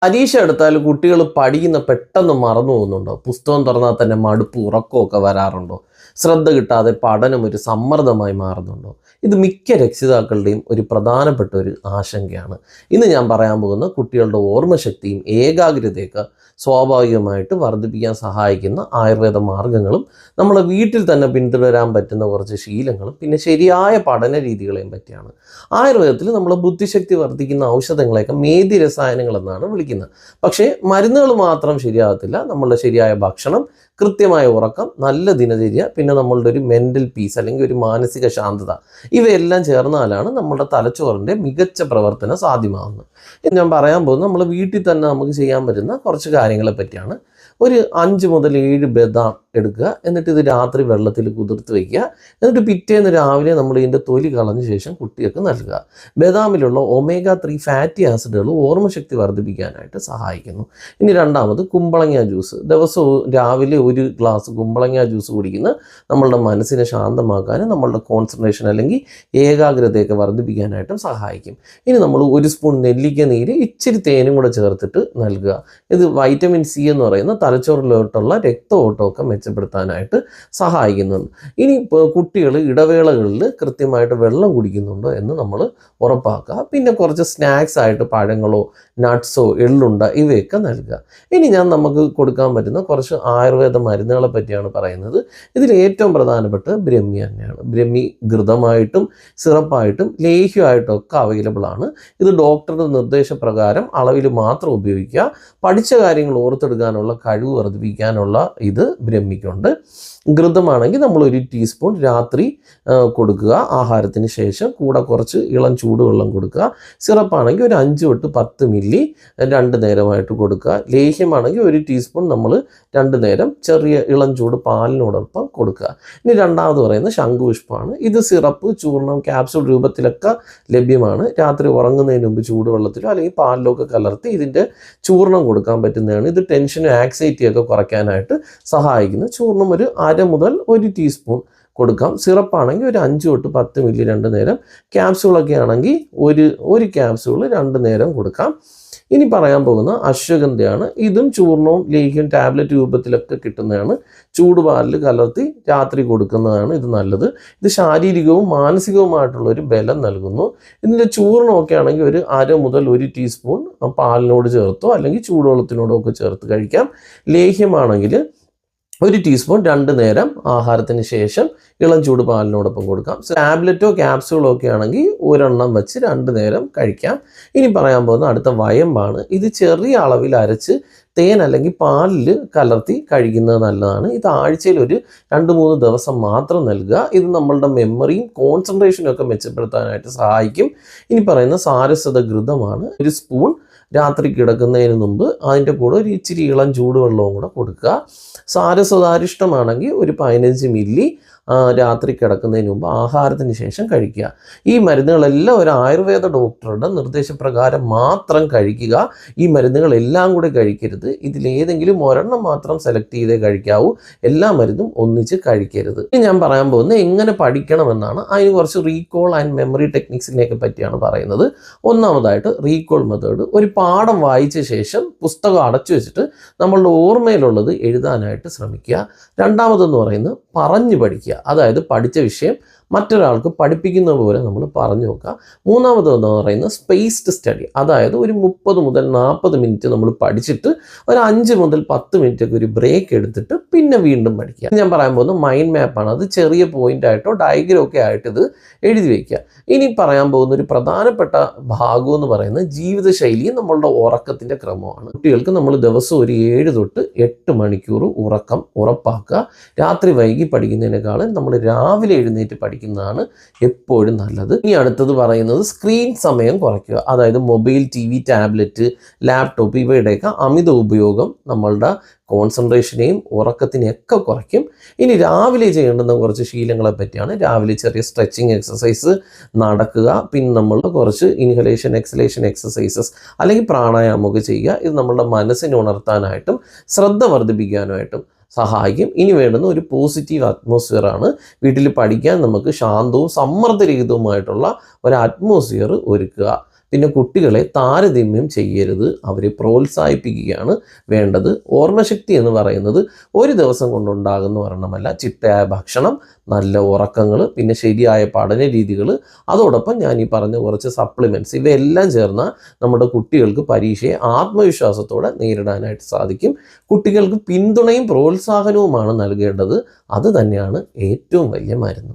പരീക്ഷ എടുത്താൽ കുട്ടികൾ പഠിക്കുന്ന പെട്ടെന്ന് മറന്നു പോകുന്നുണ്ടോ? പുസ്തകം തുറന്നാൽ തന്നെ മടുപ്പ് ഉറക്കമൊക്കെ വരാറുണ്ടോ? ശ്രദ്ധ കിട്ടാതെ പഠനം ഒരു സമ്മർദ്ദമായി മാറുന്നുണ്ടോ? ഇത് മിക്ക രക്ഷിതാക്കളുടെയും ഒരു പ്രധാനപ്പെട്ട ഒരു ആശങ്കയാണ്. ഇന്ന് ഞാൻ പറയാൻ പോകുന്ന കുട്ടികളുടെ ഓർമ്മശക്തിയും ഏകാഗ്രതയൊക്കെ സ്വാഭാവികമായിട്ട് വർദ്ധിപ്പിക്കാൻ സഹായിക്കുന്ന ആയുർവേദ മാർഗങ്ങളും നമ്മളെ വീട്ടിൽ തന്നെ പിന്തുടരാൻ പറ്റുന്ന കുറച്ച് ശീലങ്ങളും പിന്നെ ശരിയായ പഠന രീതികളെയും പറ്റിയാണ്. ആയുർവേദത്തിൽ നമ്മൾ ബുദ്ധിശക്തി വർദ്ധിക്കുന്ന ഔഷധങ്ങളെയൊക്കെ മേധി രസായനങ്ങൾ എന്നാണ് വിളിക്കുന്നത്. പക്ഷേ മരുന്നുകൾ മാത്രം ശരിയാകത്തില്ല. നമ്മളുടെ ശരിയായ ഭക്ഷണം, കൃത്യമായ ഉറക്കം, നല്ല ദിനചര്യ, പിന്നെ നമ്മളുടെ ഒരു മെൻ്റൽ പീസ് അല്ലെങ്കിൽ ഒരു മാനസിക ശാന്തത, ഇവയെല്ലാം ചേർന്നാലാണ് നമ്മുടെ തലച്ചോറിൻ്റെ മികച്ച പ്രവർത്തനം സാധ്യമാകുന്നത്. ഞാൻ പറയാൻ പോകുന്നത് നമ്മൾ വീട്ടിൽ തന്നെ നമുക്ക് ചെയ്യാൻ പറ്റുന്ന കുറച്ച് കാര്യങ്ങളെ പറ്റിയാണ്. ഒരു 5 മുതൽ 7 ബദാം എടുക്കുക. എന്നിട്ട് ഇത് രാത്രി വെള്ളത്തിൽ കുതിർത്ത് വയ്ക്കുക. എന്നിട്ട് പിറ്റേന്ന് രാവിലെ നമ്മൾ ഇതിൻ്റെ തൊലി കളഞ്ഞ ശേഷം കുട്ടികൾക്ക് നൽകുക. ബദാമിലുള്ള omega-3 ഫാറ്റി ആസിഡുകൾ ഓർമ്മശക്തി വർദ്ധിപ്പിക്കാനായിട്ട് സഹായിക്കുന്നു. ഇനി രണ്ടാമത് കുമ്പളങ്ങ ജ്യൂസ്. ദിവസവും രാവിലെ ഒരു ഗ്ലാസ് കുമ്പളങ്ങ ജ്യൂസ് കുടിക്കുന്ന നമ്മളുടെ മനസ്സിനെ ശാന്തമാക്കാനും നമ്മളുടെ കോൺസെൻട്രേഷൻ അല്ലെങ്കിൽ ഏകാഗ്രതയൊക്കെ വർദ്ധിപ്പിക്കാനായിട്ടും സഹായിക്കും. ഇനി നമ്മൾ 1 സ്പൂൺ നെല്ലിക്ക നീര് ഇച്ചിരി തേനും കൂടെ ചേർത്തിട്ട് നൽകുക. ഇത് വൈറ്റമിൻ സി എന്ന് പറയുന്ന തലച്ചോറിലോട്ടുള്ള രക്തഓട്ടമൊക്കെ മെച്ചപ്പെടുത്താനായിട്ട് സഹായിക്കുന്നുണ്ട്. ഇനി കുട്ടികൾ ഇടവേളകളിൽ കൃത്യമായിട്ട് വെള്ളം കുടിക്കുന്നുണ്ടോ എന്ന് നമ്മൾ ഉറപ്പാക്കുക. പിന്നെ കുറച്ച് സ്നാക്സ് ആയിട്ട് പഴങ്ങളോ നട്ട്സോ എള്ളുണ്ട ഇവയൊക്കെ നൽകുക. ഇനി ഞാൻ നമുക്ക് കൊടുക്കാൻ പറ്റുന്ന കുറച്ച് ആയുർവേദ മരുന്നുകളെ പറ്റിയാണ് പറയുന്നത്. ഇതിൽ ഏറ്റവും പ്രധാനപ്പെട്ട ബ്രഹ്മി തന്നെയാണ്. ബ്രഹ്മി ഘൃതമായിട്ടും സിറപ്പായിട്ടും ലേഹ്യമായിട്ടും ഒക്കെ അവൈലബിൾ ആണ്. ഇത് ഡോക്ടറുടെ നിർദ്ദേശപ്രകാരം അളവിൽ മാത്രം ഉപയോഗിക്കുക. പഠിച്ച കാര്യങ്ങൾ ഓർത്തെടുക്കാനുള്ള കഴിവ് വർദ്ധിപ്പിക്കാനുള്ള ഇത് ബ്രഹ്മിക്കുണ്ട്. ഘൃതമാണെങ്കിൽ നമ്മൾ 1 ടീസ്പൂൺ രാത്രി കൊടുക്കുക ആഹാരത്തിന് ശേഷം. കൂടെ കുറച്ച് ഇളം ചൂടുവെള്ളം കൊടുക്കുക. സിറപ്പാണെങ്കിൽ ഒരു 5 തൊട്ട് 10 മില്ലി 2 നേരമായിട്ട് കൊടുക്കുക. ലേഹ്യമാണെങ്കിൽ 1 ടീസ്പൂൺ നമ്മൾ 2 നേരം ചെറിയ ഇളം ചൂട് പാലിനോടൊപ്പം കൊടുക്കുക. ഇനി രണ്ടാമത് പറയുന്നത് ശംഖുപുഷ്പമാണ്. ഇത് സിറപ്പ്, ചൂർണം, ക്യാപ്സൂൾ രൂപത്തിലൊക്കെ ലഭ്യമാണ്. രാത്രി ഉറങ്ങുന്നതിന് മുമ്പ് ചൂടുവെള്ളത്തിലോ അല്ലെങ്കിൽ പാലിലോ ഒക്കെ കലർത്തി ഇതിൻ്റെ ചൂർണം കൊടുക്കാൻ പറ്റുന്നതാണ്. ഇത് ടെൻഷനും ആക്സൈറ്റിയൊക്കെ കുറയ്ക്കാനായിട്ട് സഹായിക്കുന്നു. ചൂർണം ഒരു 1/2 മുതൽ 1 ടീസ്പൂൺ കൊടുക്കാം. സിറപ്പാണെങ്കിൽ ഒരു 5 തൊട്ട് 10 മില്ലി 2 നേരം. ക്യാപ്സ്യൂളൊക്കെ ആണെങ്കിൽ ഒരു ക്യാപ്സ്യൂൾ 2 നേരം കൊടുക്കാം. ഇനി പറയാൻ പോകുന്ന അശ്വഗന്ധയാണ്. ഇതും ചൂർണവും ലേഹ്യം ടാബ്ലറ്റ് രൂപത്തിലൊക്കെ കിട്ടുന്നതാണ്. ചൂടുപാലിൽ കലർത്തി രാത്രി കൊടുക്കുന്നതാണ് ഇത് നല്ലത്. ഇത് ശാരീരികവും മാനസികവുമായിട്ടുള്ള ഒരു ബലം നൽകുന്നു. ഇതിൻ്റെ ചൂർണമൊക്കെ ആണെങ്കിൽ ഒരു 1/2 മുതൽ 1 ടീസ്പൂൺ പാലിനോട് ചേർത്തോ അല്ലെങ്കിൽ ചൂടുവെള്ളത്തിനോടോ ഒക്കെ ചേർത്ത് കഴിക്കാം. ലേഹ്യമാണെങ്കിൽ 1 ടീസ്പൂൺ 2 നേരം ആഹാരത്തിന് ശേഷം ഇളം ചൂട് പാലിനോടൊപ്പം കൊടുക്കാം. ടാബ്ലറ്റോ ക്യാപ്സ്യൂളോ ഒക്കെ ആണെങ്കിൽ ഒരെണ്ണം വെച്ച് 2 നേരം കഴിക്കാം. ഇനി പറയാൻ പോകുന്ന അടുത്ത വയമ്പാണ്. ഇത് ചെറിയ അളവിൽ അരച്ച് തേൻ അല്ലെങ്കിൽ പാലിൽ കലർത്തി കഴിക്കുന്നത് നല്ലതാണ്. ഇത് ആഴ്ചയിൽ ഒരു 2-3 ദിവസം മാത്രം നൽകുക. ഇത് നമ്മളുടെ മെമ്മറിയും കോൺസെൻട്രേഷനും ഒക്കെ മെച്ചപ്പെടുത്താനായിട്ട് സഹായിക്കും. ഇനി പറയുന്ന സാരസ്വത ഘൃതമാണ്. 1 സ്പൂൺ രാത്രി കിടക്കുന്നതിന് മുമ്പ് അതിൻ്റെ കൂടെ ഒരു ഇച്ചിരി ഇളം ചൂടുവെള്ളവും കൂടെ കൊടുക്കുക. സാരസ്വതാരിഷ്ടമാണെങ്കിൽ ഒരു 15 മില്ലി രാത്രി കിടക്കുന്നതിന് മുമ്പ് ആഹാരത്തിന് ശേഷം കഴിക്കുക. ഈ മരുന്നുകളെല്ലാം ഒരു ആയുർവേദ ഡോക്ടറുടെ നിർദ്ദേശപ്രകാരം മാത്രം കഴിക്കുക. ഈ മരുന്നുകളെല്ലാം കൂടെ കഴിക്കരുത്. ഇതിലേതെങ്കിലും ഒരെണ്ണം മാത്രം സെലക്ട് ചെയ്തേ കഴിക്കാവൂ. എല്ലാ മരുന്നും ഒന്നിച്ച് കഴിക്കരുത്. ഇനി ഞാൻ പറയാൻ പോകുന്നത് എങ്ങനെ പഠിക്കണമെന്നാണ്. അതിന് കുറച്ച് റീകോൾ ആൻഡ് മെമ്മറി ടെക്നിക്സിനെയൊക്കെ പറ്റിയാണ് പറയുന്നത്. ഒന്നാമതായിട്ട് റീകോൾ മെത്തേഡ്. ഒരു പാഠം വായിച്ച ശേഷം പുസ്തകം അടച്ചു വെച്ചിട്ട് നമ്മളുടെ ഓർമ്മയിലുള്ളത് എഴുതാനായിട്ട് ശ്രമിക്കുക. രണ്ടാമതെന്ന് പറയുന്നത് പറഞ്ഞു പഠിക്കുക. അതായത് പഠിച്ച വിഷയം മറ്റൊരാൾക്ക് പഠിപ്പിക്കുന്ന പോലെ നമ്മൾ പറഞ്ഞു നോക്കുക. മൂന്നാമതെന്ന് പറയുന്നത് സ്പേസ്ഡ് സ്റ്റഡി. അതായത് ഒരു 30 മുതൽ 40 മിനിറ്റ് നമ്മൾ പഠിച്ചിട്ട് ഒരു 5 മുതൽ 10 മിനിറ്റ് ഒക്കെ ഒരു ബ്രേക്ക് എടുത്തിട്ട് പിന്നെ വീണ്ടും പഠിക്കുക. ഞാൻ പറയാൻ പോകുന്നത് മൈൻഡ് മാപ്പാണ്. അത് ചെറിയ പോയിന്റ് ആയിട്ടോ ഡയഗ്രം ഒക്കെ ആയിട്ട് ഇത് എഴുതി വയ്ക്കുക. ഇനി പറയാൻ പോകുന്ന ഒരു പ്രധാനപ്പെട്ട ഭാഗം എന്ന് പറയുന്നത് ജീവിതശൈലിയും നമ്മളുടെ ഉറക്കത്തിൻ്റെ ക്രമമാണ്. കുട്ടികൾക്ക് നമ്മൾ ദിവസം ഒരു 7 തൊട്ട് 8 മണിക്കൂർ ഉറക്കം ഉറപ്പാക്കുക. രാത്രി വൈകി പഠിക്കുന്നതിനേക്കാളും നമ്മൾ രാവിലെ എഴുന്നേറ്റ് പഠിക്കുന്നതാണ് എപ്പോഴും നല്ലത്. ഇനി അടുത്തത് പറയുന്നത് സ്ക്രീൻ സമയം കുറയ്ക്കുക. അതായത് മൊബൈൽ, TV, ടാബ്ലറ്റ്, ലാപ്ടോപ്പ് ഇവയുടെയൊക്കെ അമിത ഉപയോഗം നമ്മളുടെ കോൺസെൻട്രേഷനെയും ഉറക്കത്തിനെയൊക്കെ കുറയ്ക്കും. ഇനി രാവിലെ ചെയ്യേണ്ടുന്ന കുറച്ച് ശീലങ്ങളെ പറ്റിയാണ്. രാവിലെ ചെറിയ സ്ട്രെച്ചിങ് എക്സസൈസ്, നടക്കുക, പിന്നെ നമ്മൾ കുറച്ച് ഇൻഹലേഷൻ എക്സലേഷൻ എക്സസൈസസ് അല്ലെങ്കിൽ പ്രാണായാമമൊക്കെ ചെയ്യുക. ഇത് നമ്മളുടെ മനസ്സിനെ ഉണർത്താനായിട്ടും ശ്രദ്ധ വർദ്ധിപ്പിക്കാനായിട്ടും സഹായിക്കും. ഇനി വേണ്ടുന്ന ഒരു പോസിറ്റീവ് അറ്റ്മോസ്ഫിയർ ആണ്. വീട്ടിൽ പഠിക്കാൻ നമുക്ക് ശാന്തവും സമ്മർദ്ദരഹിതവുമായിട്ടുള്ള ഒരു അറ്റ്മോസ്ഫിയർ ഒരുക്കുക. പിന്നെ കുട്ടികളെ താരതമ്യം ചെയ്യരുത്, അവരെ പ്രോത്സാഹിപ്പിക്കുകയാണ് വേണ്ടത്. ഓർമ്മശക്തി എന്ന് പറയുന്നത് ഒരു ദിവസം കൊണ്ടുണ്ടാകുന്ന ഒരെണ്ണമല്ല. ചിട്ടയായ ഭക്ഷണം, നല്ല ഉറക്കങ്ങൾ, പിന്നെ ശരിയായ പഠന രീതികൾ, അതോടൊപ്പം ഞാൻ ഈ പറഞ്ഞ കുറച്ച് സപ്ലിമെൻറ്റ്സ്, ഇവയെല്ലാം ചേർന്നാൽ നമ്മുടെ കുട്ടികൾക്ക് പരീക്ഷയെ ആത്മവിശ്വാസത്തോടെ നേരിടാനായിട്ട് സാധിക്കും. കുട്ടികൾക്ക് പിന്തുണയും പ്രോത്സാഹനവുമാണ് നൽകേണ്ടത്. അത് തന്നെയാണ് ഏറ്റവും വലിയ മരുന്ന്.